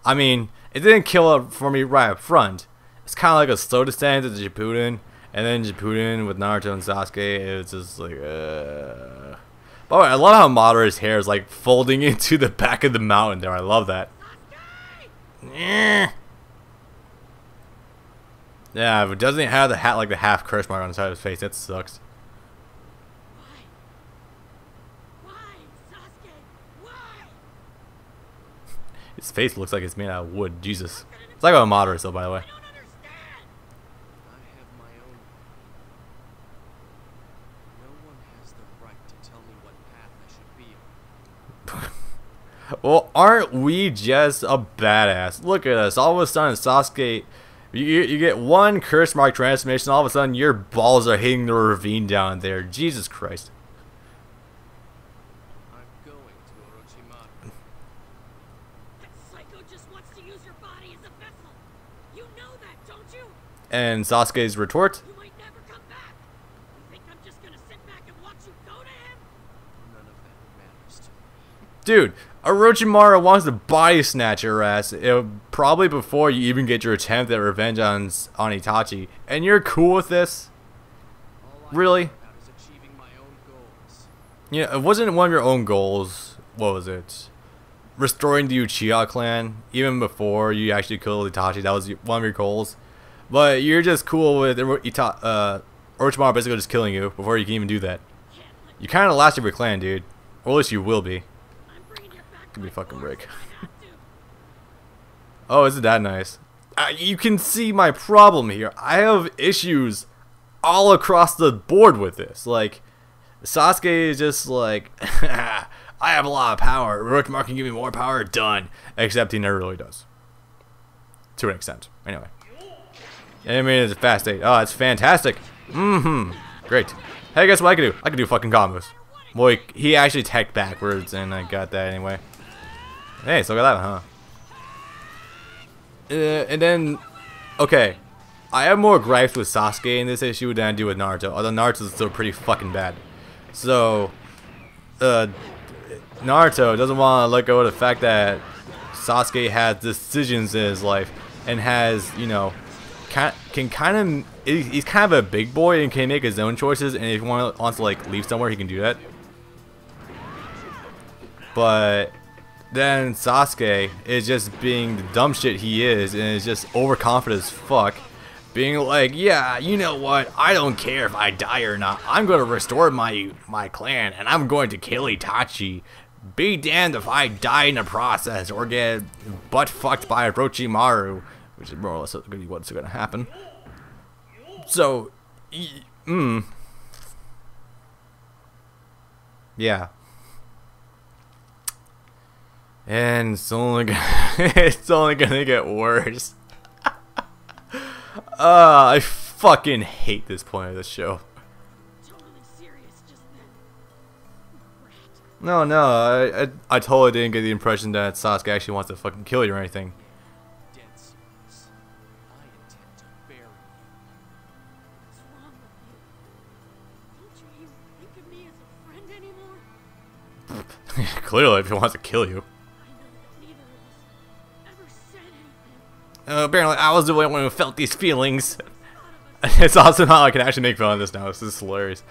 I mean, it didn't kill it for me right up front. It's kind of like a slow descent to the Shippuden, and then Shippuden with Naruto and Sasuke. It was just like, By the way, I love how Madara's hair is like folding into the back of the mountain there. I love that. Yeah, if it doesn't have the hat like the half curse mark on the side of his face, that sucks. His face looks like it's made out of wood. Jesus. It's like a Madara still, by the way. Well, aren't we just a badass? Look at us. All of a sudden, Sasuke, you get one curse mark transformation, all of a sudden your balls are hitting the ravine down there. Jesus Christ. I'm going to Orochimaru. That psycho just wants to use your body as a vessel. You know that, don't you? And Sasuke's retort? You might never come back. You think I'm just gonna sit back and watch you go to him? None of that matters to me. Dude, Orochimaru wants to body snatch your ass, probably before you even get your attempt at revenge on Itachi. And you're cool with this? Really? Yeah, it wasn't one of your own goals. What was it? Restoring the Uchiha clan, even before you actually killed Itachi. That was one of your goals. But you're just cool with Orochimaru basically just killing you before you can even do that. You kind of the last of your clan, dude. Or at least you will be. Give me a fucking break. Oh, isn't that nice? You can see my problem here. I have issues all across the board with this. Like, Sasuke is just like, I have a lot of power. Orochimaru can give me more power. Done. Except he never really does. To an extent. Anyway. I mean, it's a fast 8. Oh, it's fantastic. Great. Hey, guess what I can do? I can do fucking combos. Boy, he actually teched backwards, and I got that anyway. Hey, so got that one, huh? And then, okay, I have more gripes with Sasuke in this issue than I do with Naruto. Although Naruto's still pretty fucking bad. So, Naruto doesn't want to let go of the fact that Sasuke has decisions in his life and has, you know, he's kind of a big boy and can make his own choices. And if he wants to like leave somewhere, he can do that. But then Sasuke is just being the dumb shit he is, and is just overconfident as fuck, being like, yeah, you know what, I don't care if I die or not, I'm going to restore my clan, and I'm going to kill Itachi. Be damned if I die in the process, or get butt fucked by Orochimaru, which is more or less what's going to happen. So, yeah. And it's only gonna get worse. I fucking hate this point of the show. No, I totally didn't get the impression that Sasuke actually wants to fucking kill you or anything. Clearly, if he wants to kill you. Apparently, I was the only one who felt these feelings. It's awesome how I can actually make fun of this now. This is hilarious.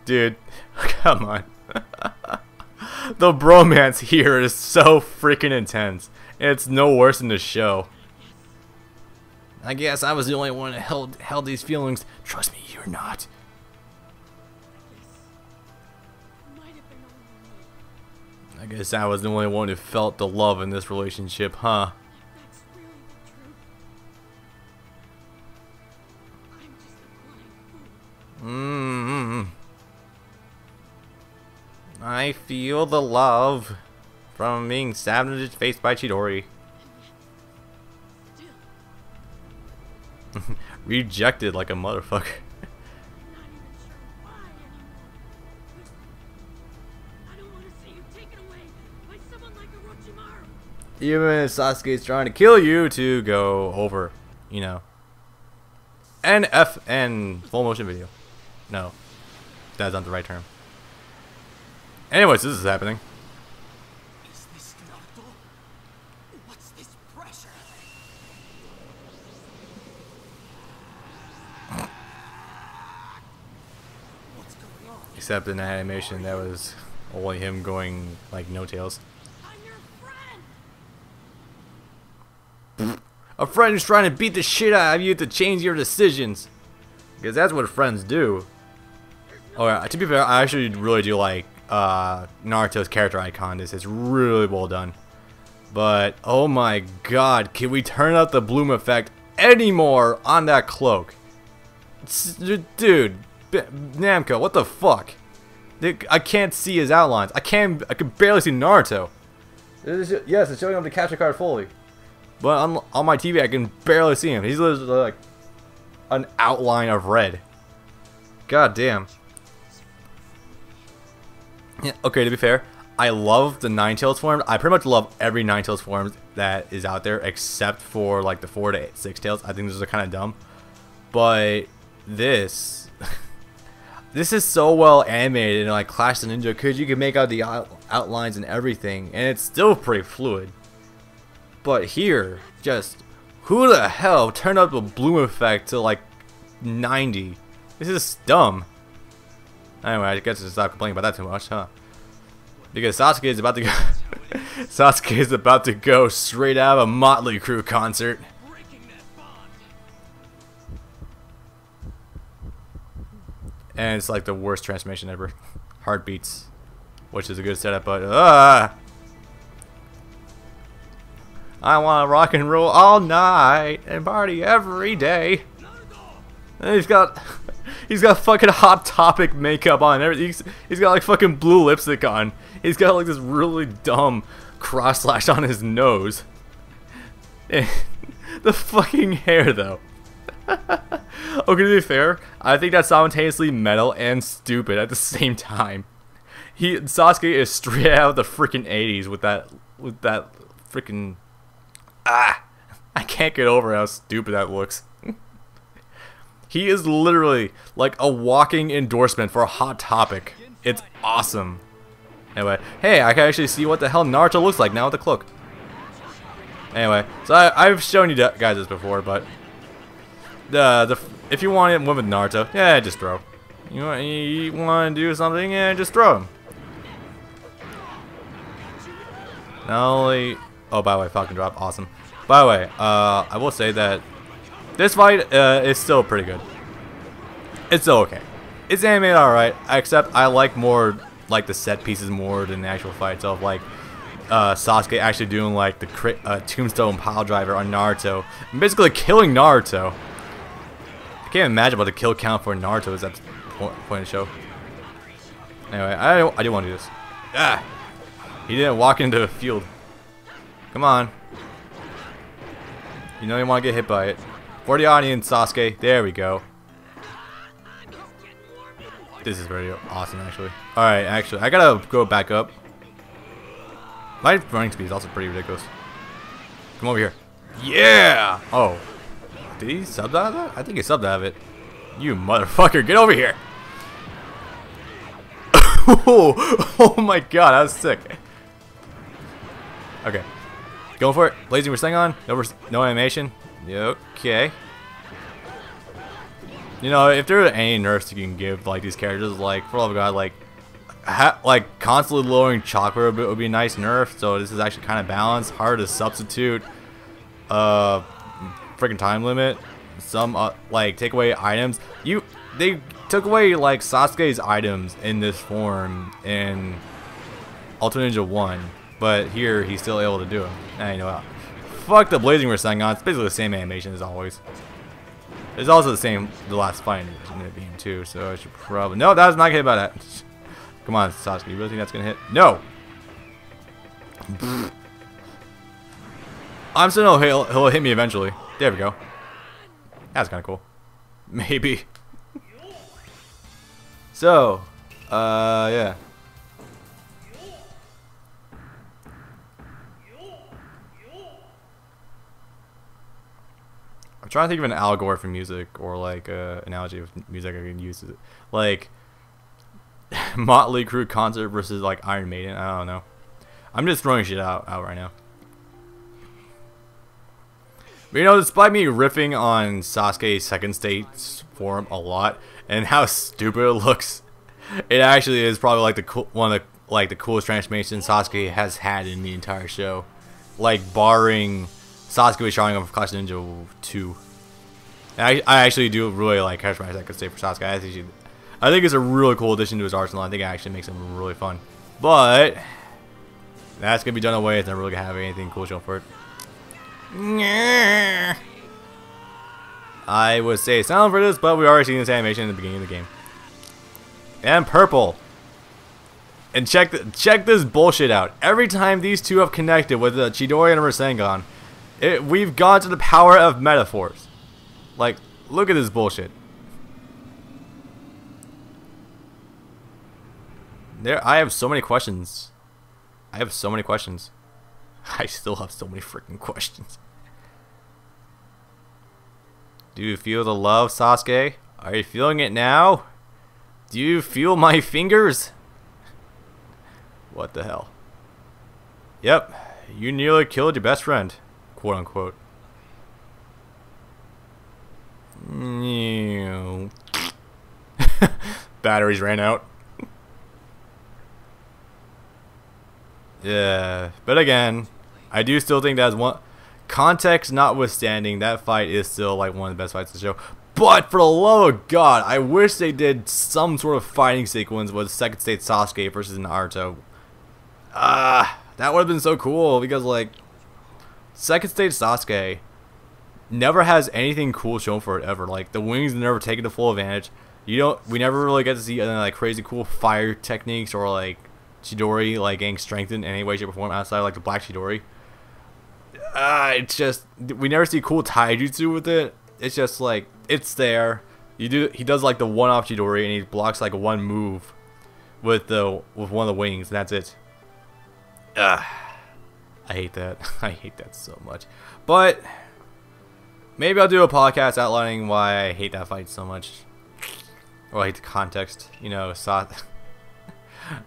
Dude, come on. The bromance here is so freaking intense. It's no worse than the show. I guess I was the only one who held these feelings. Trust me, you're not. I guess I was the only one who felt the love in this relationship, huh? I feel the love from being stabbed in his face by Chidori. Rejected like a motherfucker. Even if Sasuke's trying to kill you to go over, you know. And full motion video. No. That's not the right term. Anyways, this is happening. Is this Naruto? What's this pressure? What's going on? Except in the animation, that was only him going like no tails. I'm your friend. A friend who's trying to beat the shit out of you to change your decisions. Because that's what friends do. Oh, yeah, to be fair, I actually really do like Naruto's character icon. This is really well done. But, oh my god, can we turn up the bloom effect anymore on that cloak? Dude, Namco, what the fuck? I can't see his outlines. I can barely see Naruto. Yes, it's showing up the capture card fully. But on my TV, I can barely see him. He's literally like an outline of red. God damn. Yeah, okay, to be fair, I love the Ninetales form. I pretty much love every Ninetales form that is out there except for like the 4 to 6 tails. I think those are kind of dumb. But this this is so well animated and like Clash the Ninja because you can make out the outlines and everything, and it's still pretty fluid. But here, just who the hell turned up the bloom effect to like 90? This is dumb. Anyway, I guess I'll stop complaining about that too much, huh? Because Sasuke is about to go Sasuke is about to go straight out of a Motley Crue concert. And it's like the worst transformation ever. Heartbeats, which is a good setup, but I want to rock and roll all night and party every day. And he's got fucking Hot Topic makeup on and everything. He's got like fucking blue lipstick on. He's got like this really dumb cross slash on his nose. And the fucking hair though. Okay, to be fair, I think that's simultaneously metal and stupid at the same time. Sasuke is straight out of the freaking 80s with that freaking I can't get over how stupid that looks. He is literally like a walking endorsement for a Hot Topic. It's awesome. Anyway, hey, I can actually see what the hell Naruto looks like now with the cloak. Anyway, so I've shown you guys this before, but if you want to win with Naruto, yeah, just throw. You want to do something, yeah, just throw him. Not only, oh, by the way, Falcon Drop, awesome. By the way, I will say that this fight is still pretty good. It's still okay. It's animated alright, except I like more like the set pieces more than the actual fight itself. Like Sasuke actually doing like the tombstone pile driver on Naruto, and basically killing Naruto. I can't imagine what the kill count for Naruto is at this point in the show. Anyway, I do want to do this. Ah, he didn't walk into the field. Come on. You know you want to get hit by it. For the audience, Sasuke. There we go. This is really awesome, actually. Alright, actually, I gotta go back up. My running speed is also pretty ridiculous. Come over here. Yeah! Oh. Did he sub out of that? I think he subbed out of it. You motherfucker, get over here! Oh my god, that was sick. Okay. Going for it. Blazing Rasengan. No animation. Okay. You know, if there are any nerfs you can give like these characters, like for the love of God, like constantly lowering chakra would be a nice nerf. So this is actually kind of balanced. Hard to substitute. Freaking time limit. Some like take away items. They took away like Sasuke's items in this form in Ultimate Ninja 1, but here he's still able to do them. And you know what? Fuck the Blazing Rasengan. It's basically the same animation as always. It's also the last fight in the game too, so I should probably... No, that was not hit by that. Come on, Sasuke, you really think that's gonna hit? No! I'm still no, he'll hit me eventually. There we go. That's kinda cool. Maybe. So, yeah. I'm trying to think of an allegory for music, or like analogy of music I can use. Like Motley Crue concert versus like Iron Maiden. I don't know. I'm just throwing shit out right now. But, you know, despite me riffing on Sasuke's second state form a lot and how stupid it looks, it actually is probably like one of the coolest transformations Sasuke has had in the entire show. Like barring Sasuke with Sharingan of Clash of Ninja 2. And I actually do really like Charismatic second state for Sasuke. I think it's a really cool addition to his arsenal. I think it actually makes him really fun. But that's gonna be done away. It's not really gonna have anything cool shown for it. I would say sound for this, but we already seen this animation in the beginning of the game. And purple. And check this bullshit out. Every time these two have connected with the Chidori and Rasengan, we've gone to the power of metaphors. Like, look at this bullshit. I have so many questions. I still have so many freaking questions. Do you feel the love, Sasuke? Are you feeling it now? Do you feel my fingers? What the hell? Yep, you nearly killed your best friend, quote unquote. Batteries ran out. Yeah, but again, I do still think that's one. Context notwithstanding, that fight is still like one of the best fights of the show. But for the love of God, I wish they did some sort of fighting sequence with second state Sasuke versus Naruto. That would have been so cool because like second stage Sasuke never has anything cool shown for it ever. Like the wings never taken to full advantage. We never really get to see like crazy cool fire techniques or like Chidori like getting strengthened in any way, shape, or form outside of, like the black Chidori. It's just we never see cool taijutsu with it. It's just like it's there. He does like the one-off Chidori and he blocks like one move with one of the wings and that's it. I hate that. I hate that so much. But maybe I'll do a podcast outlining why I hate that fight so much. Or I hate the context. You know,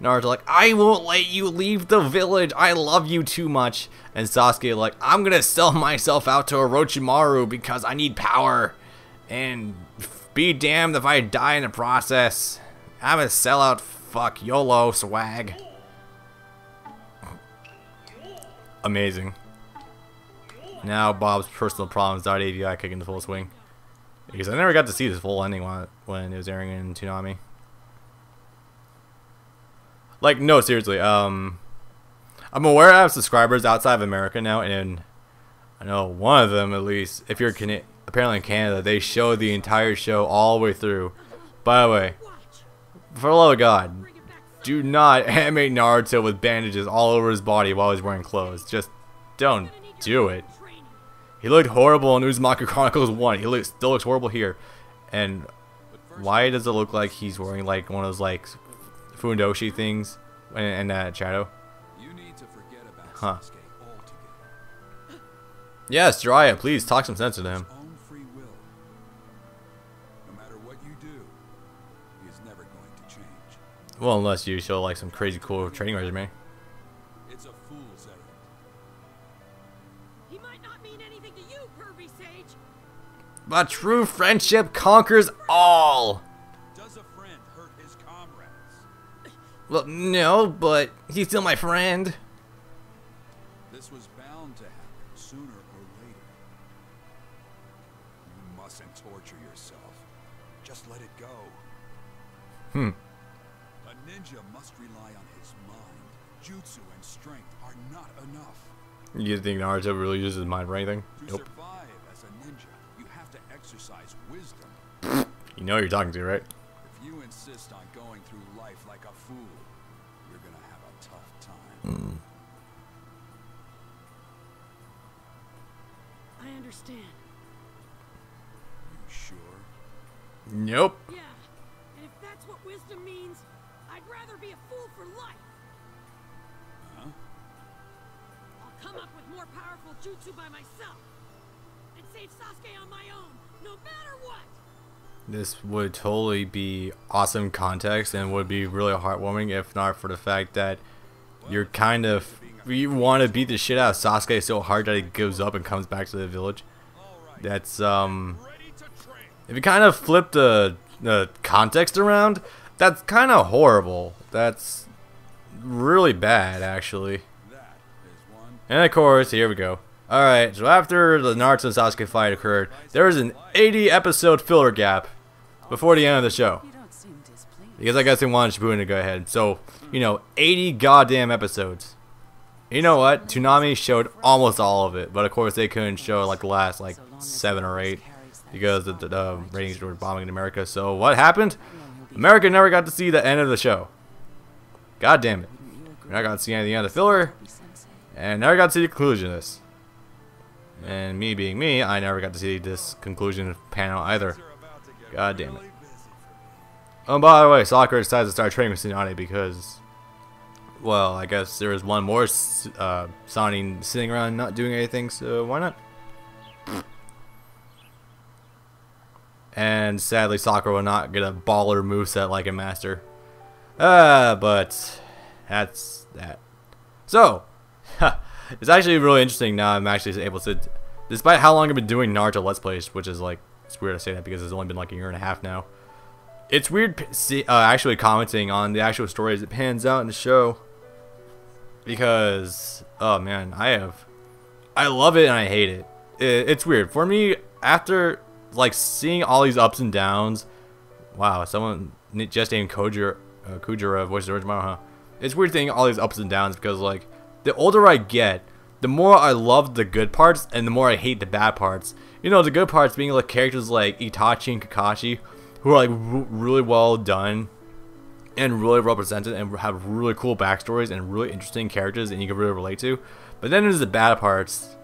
Naruto like, I won't let you leave the village. I love you too much. And Sasuke like, I'm gonna sell myself out to Orochimaru because I need power. And be damned if I die in the process. I'm a sellout. Fuck YOLO swag. Amazing. Now Bob's personal problems died AVI kicking the full swing. Because I never got to see this full ending when it was airing in Toonami. Like, no, seriously. I'm aware I have subscribers outside of America now, and I know one of them at least. If you're apparently in Canada, they show the entire show all the way through. By the way, for the love of God, do not animate Naruto with bandages all over his body while he's wearing clothes. Just don't do it. He looked horrible in Uzumaki Chronicles 1. He still looks horrible here. And why does it look like he's wearing like one of those like Fundoshi things in that shadow? Huh. Yes, Jiraiya, please talk some sense to him. Well, unless you show like some crazy cool training resume. It's a fool's errand. He might not mean anything to you, Kirby Sage. But true friendship conquers all. Does a friend hurt his comrades? Well, no, but he's still my friend. This was bound to happen sooner or later. You mustn't torture yourself. Just let it go. A ninja must rely on his mind. Jutsu and strength are not enough. You think Naruto really uses his mind for anything? To Nope. survive as a ninja, you have to exercise wisdom. You know who you're talking to, right? If you insist on going through life like a fool, you're gonna have a tough time. I understand. You sure? Nope. Yeah. And if that's what wisdom means, I'd rather be a fool for life. Huh? I'll come up with more powerful jutsu by myself. And save Sasuke on my own, no matter what. This would totally be awesome context and would be really heartwarming if not for the fact that you're kind of you want to beat the shit out of Sasuke so hard that he gives up and comes back to the village. That's if you kind of flip the context around, that's kind of horrible. That's really bad, actually. And of course, here we go. Alright, so after the Naruto and Sasuke fight occurred, there was an 80 episode filler gap before the end of the show. Because I guess they wanted Shippuden to go ahead. So, you know, 80 goddamn episodes. You know what? Toonami showed almost all of it, but of course they couldn't show like the last like 7 or 8 because the ratings were bombing in America. So what happened? America never got to see the end of the show. God damn it. We're not going to see anything out of the filler, and never got to see the conclusion of this. And me being me, I never got to see this conclusion panel either. God damn it. Oh, by the way, Sakura decided to start training with Tsunade because, well, I guess there was one more Sani sitting around not doing anything, so why not? And sadly, Sakura will not get a baller moveset like a master. But that's that. So, it's actually really interesting now. I'm actually able to, despite how long I've been doing Naruto Let's Plays, which is like, it's weird to say that because it's only been like a year and a half now. It's weird actually commenting on the actual story as it pans out in the show, because oh man, I love it and I hate it. It's weird for me after like seeing all these ups and downs. Wow, someone just named Kujira voices Orochimaru, huh? It's weird seeing all these ups and downs because like the older I get, the more I love the good parts and the more I hate the bad parts. You know, the good parts being like characters like Itachi and Kakashi, who are like really well done and really represented and have really cool backstories and really interesting characters and you can really relate to. But then there's the bad parts,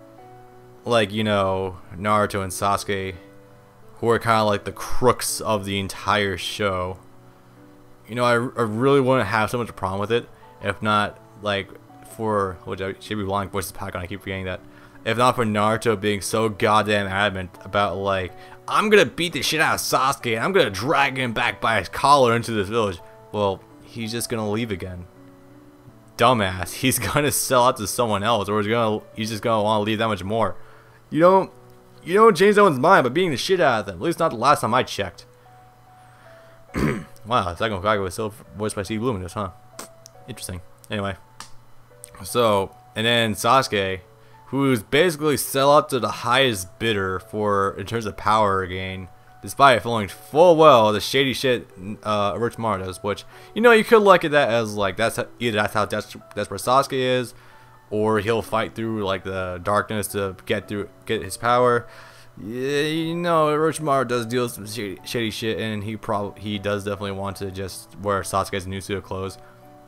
like, you know, Naruto and Sasuke, who are kind of like the crooks of the entire show. You know, I really wouldn't have so much a problem with it if not like for, which I should be lying voices pack on, I keep forgetting that. If not for Naruto being so goddamn adamant about like, I'm gonna beat the shit out of Sasuke and I'm gonna drag him back by his collar into this village. Well, he's just gonna leave again. Dumbass. He's gonna sell out to someone else, or he's just gonna want to leave that much more. You don't change someone's mind by beating the shit out of them. At least not the last time I checked. Wow, Second Hokage was still voiced by Steve Luminous, huh? Interesting. Anyway. So, and then Sasuke, who's basically sell out to the highest bidder for in terms of power gain, despite knowing full well the shady shit Orochimaru does, which, you know, you could look at that as like either that's how desperate Sasuke is, or he'll fight through like the darkness to get his power. Yeah, you know, Orochimaru does deal with some shady shit, and he does definitely want to just wear Sasuke's new suit of clothes.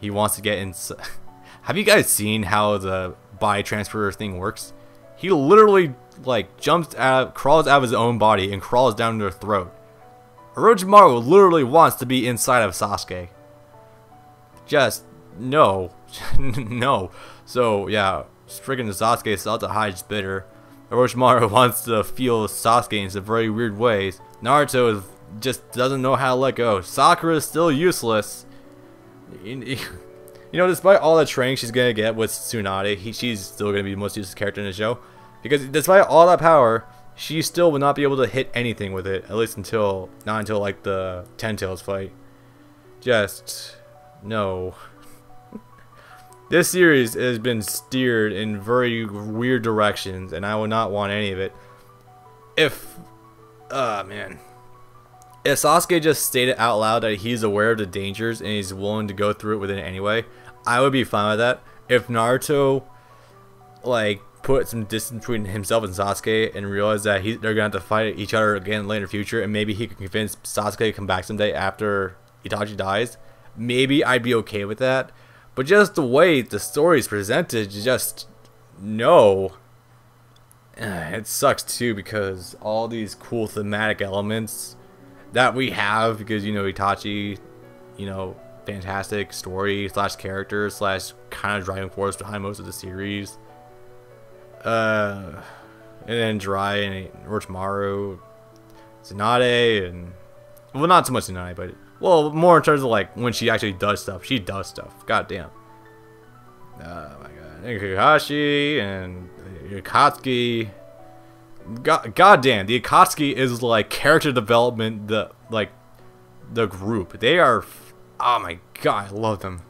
He wants to get in. Have you guys seen how the body transfer thing works? He literally like crawls out of his own body and crawls down their throat. Orochimaru literally wants to be inside of Sasuke. Just no. No. So yeah, freaking Sasuke is out the highest bidder. Orochimaru wants to feel Sasuke in some very weird ways. Naruto just doesn't know how to let go. Sakura is still useless. You know, despite all the training she's gonna get with Tsunade, she's still gonna be the most useless character in the show. Because despite all that power, she still will not be able to hit anything with it. At least not until like the Ten Tails fight. Just no. This series has been steered in very weird directions, and I would not want any of it. If Sasuke just stated out loud that he's aware of the dangers and he's willing to go through it with it anyway, I would be fine with that. If Naruto like put some distance between himself and Sasuke and realized that they're gonna have to fight each other again later in the future, and maybe he could convince Sasuke to come back someday after Itachi dies, maybe I'd be okay with that. But just the way the story is presented, just no. It sucks too because all these cool thematic elements that we have, because you know Itachi, you know, fantastic story / character / kind of driving force behind most of the series. And then Jiraiya and Orochimaru, Tsunade, and well, not so much Tsunade, but well, more in terms of like when she actually does stuff. She does stuff. God damn. Oh my god. And Kakashi and Akatsuki. goddamn, the Akatsuki is like character development. The group, they are. Oh my god, I love them.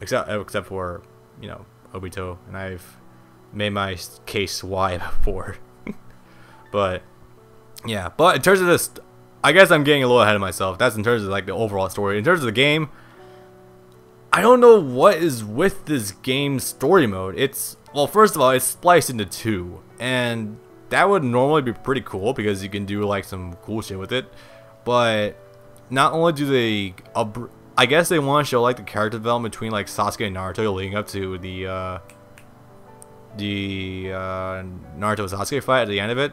Except for, you know, Obito, and I've made my case why before. But yeah, but in terms of this, I guess I'm getting a little ahead of myself. That's in terms of like the overall story. In terms of the game, I don't know what is with this game's story mode. It's, well, first of all, it's spliced into two, and that would normally be pretty cool because you can do like some cool shit with it. But not only do they, I guess they want to show like the character development between like Sasuke and Naruto leading up to the Naruto Sasuke fight at the end of it,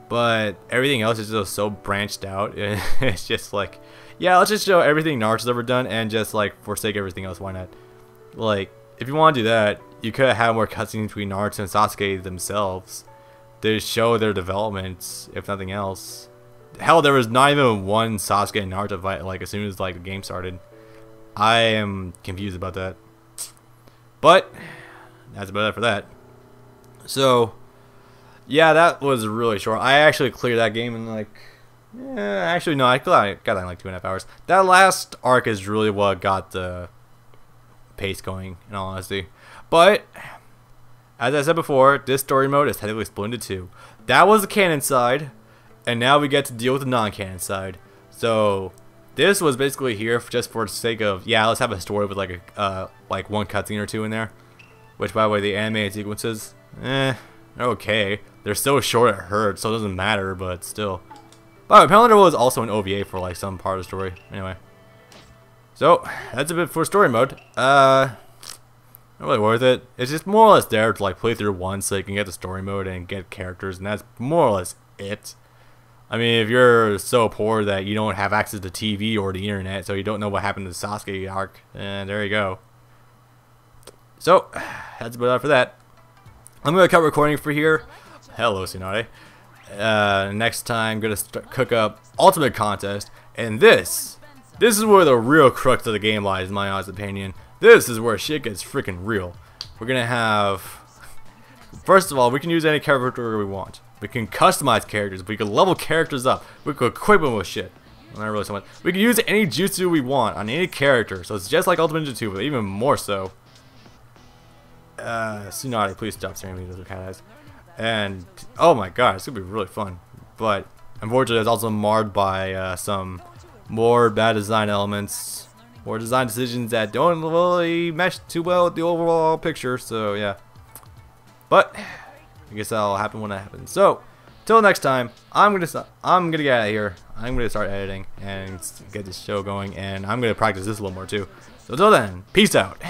but everything else is just so branched out. It's just like, yeah, let's just show everything Naruto's ever done and just like forsake everything else. Why not? Like, if you want to do that, you could have more cutscenes between Naruto and Sasuke themselves to show their developments, if nothing else. Hell, there was not even one Sasuke and Naruto fight like as soon as like the game started. I am confused about that, but that's about it for that. So yeah, that was really short. I actually cleared that game in like, actually no, I got it in like 2.5 hours. That last arc is really what got the pace going, in all honesty. But as I said before, this story mode is technically split into two. That was the canon side, and now we get to deal with the non-canon side. So this was basically here just for the sake of, yeah, let's have a story with like a like one cutscene or two in there. Which, by the way, the animated sequences, they're okay. They're so short it hurts, so it doesn't matter, but still. But apparently there was also an OVA for like some part of the story. Anyway, so that's a bit for story mode. Not really worth it. It's just more or less there to like play through once so you can get the story mode and get characters, and that's more or less it. I mean, if you're so poor that you don't have access to TV or the internet, so you don't know what happened to the Sasuke arc, and there you go. So, that's about it for that. I'm going to cut recording for here. Hello, Tsunade. Next time, I'm going to cook up Ultimate Contest, and this is where the real crux of the game lies, in my honest opinion. This is where shit gets freaking real. We're going to have, first of all, we can use any character we want. We can customize characters. We can level characters up. We can equip them with shit. Not really so much. We can use any jutsu we want on any character. So it's just like Ultimate Ninja 2, but even more so. Tsunade, please stop staring at me with those cat eyes. And oh my god, it's gonna be really fun. But unfortunately, it's also marred by some more bad design elements, more design decisions that don't really mesh too well with the overall picture. So yeah. But I guess that'll happen when that happens. So, till next time, I'm gonna get out of here. I'm gonna start editing and get this show going, and I'm gonna practice this a little more too. So till then, peace out.